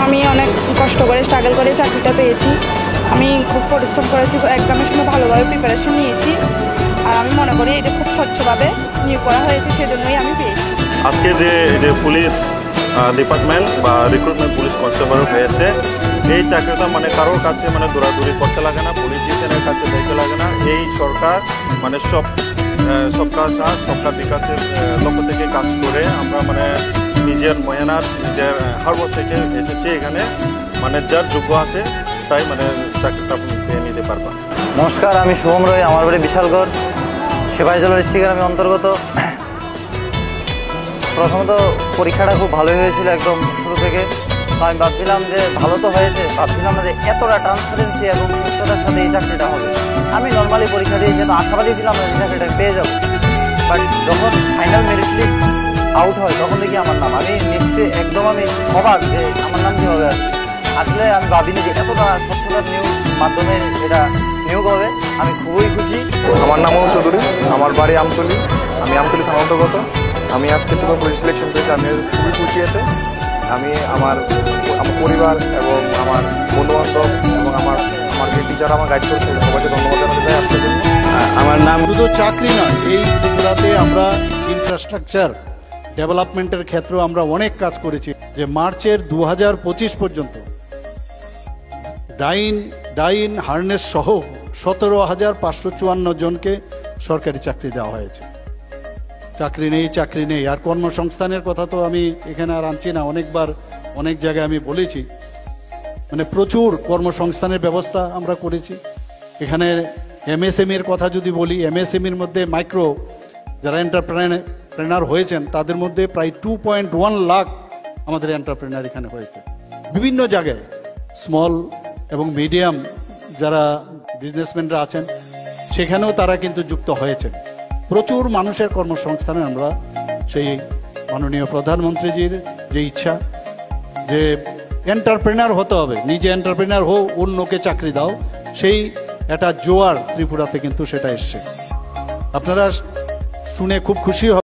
আমি অনেক কষ্ট করে স্ট্রাগল করে চাকরিটা পেয়েছি। আমি খুব পরিশ্রম করেছি, এক্সামের সময় ভালোভাবে প্রিপারেশন নিয়েছি। আর আমি মনে করি এটা খুব স্বচ্ছভাবে নিয়োগ করা হয়েছে, সেজন্যই আমি পেয়েছি। আজকে যে পুলিশ ডিপার্টমেন্ট বা রিক্রুটমেন্ট পুলিশ কনস্টেবল হয়েছে, এই চাকরিটা মানে কারোর কাছে মানে দৌড়াদৌড়ি করতে লাগে না, পলিটিশিয়ানের কাছে যাইতে লাগে না। এই সরকার মানে সবকা সাথ সবকা বিকাশের লক্ষ্য থেকে কাজ করে আমরা মানে নিজের মেহনত নিজের হার্ডওয়ার্ক থেকে এসেছি এখানে। মানে যার যোগ্য আছে তাই মানে চাকরিটা পেয়ে নিতে পারবা। নমস্কার, আমি শুভম রয়, আমার বাড়ি বিশালগড়, সিপাহীজলা ডিস্ট্রিক্টের আমি অন্তর্গত। প্রথমত পরীক্ষাটা খুব ভালোই হয়েছিল একদম শুরু থেকে। আমি ভাবছিলাম যে ভালো তো হয়েছে, ভাবছিলাম না যে এতটা ট্রান্সপারেন্সি এবং সুস্থতার সাথে এই চাকরিটা হবে। আমি নর্মালি পরীক্ষা দিয়েছি, তো আশাবাদী ছিলাম এই চাকরিটা পেয়ে যাব। বাট যখন ফাইনাল মেরিট লিস্ট আউট হয় তখন দেখি আমার নাম, আমি নিশ্চয়ই একদম আমি অবাক যে আমার নাম কীভাবে আসবে। আসলে আমি ভাবিনি যে এতটা স্বচ্ছতার নিয়োগ মাধ্যমে এটা নিয়োগ হবে। আমি খুবই খুশি। আমার নাম চৌধুরী, আমার বাড়ি আমতলী, আমি আমতলী থানা অন্তর্গত। আমি আজকে তোমার পুলিশ সিলেকশন পেয়েছি, আমি খুবই খুশি এতে। আমি আমার পরিবার এবং আমার বন্ধুবান্ধব এবং আমার যে টিচার আমার গাইড করছে সবাইকে ধন্যবাদ জানাতে চাই আজকের জন্য। আমার নাম শুধু চাকরি নয়, এই ত্রিপুরাতে আমরা ইনফ্রাস্ট্রাকচার ডেভেলপমেন্টের ক্ষেত্রেও আমরা অনেক কাজ করেছি। যে মার্চের 2025 পর্যন্ত ডাইন হার্নেস সহ 17,554 জনকে সরকারি চাকরি দেওয়া হয়েছে। চাকরি নেই। আর কর্মসংস্থানের কথা তো আমি এখানে আর আনছি না, অনেকবার অনেক জায়গায় আমি বলেছি। মানে প্রচুর কর্মসংস্থানের ব্যবস্থা আমরা করেছি। এখানে এমএসএমইর কথা যদি বলি, এমএসএমইর মধ্যে মাইক্রো যারা এন্টারপ্রেনার হয়েছেন তাদের মধ্যে প্রায় 2.1 লাখ আমাদের এন্টারপ্রেনার এখানে হয়েছে। বিভিন্ন জায়গায় স্মল এবং মিডিয়াম যারা বিজনেসম্যানরা আছেন সেখানেও তারা কিন্তু যুক্ত হয়েছেন। প্রচুর মানুষের কর্মসংস্থানে আমরা সেই মাননীয় প্রধানমন্ত্রীজির যে ইচ্ছা যে এন্টারপ্রেনার হতে হবে, নিজে এন্টারপ্রেনার হো, অন্যকে চাকরি দাও, সেই একটা জোয়ার ত্রিপুরাতে কিন্তু সেটা এসছে। আপনারা শুনে খুব খুশি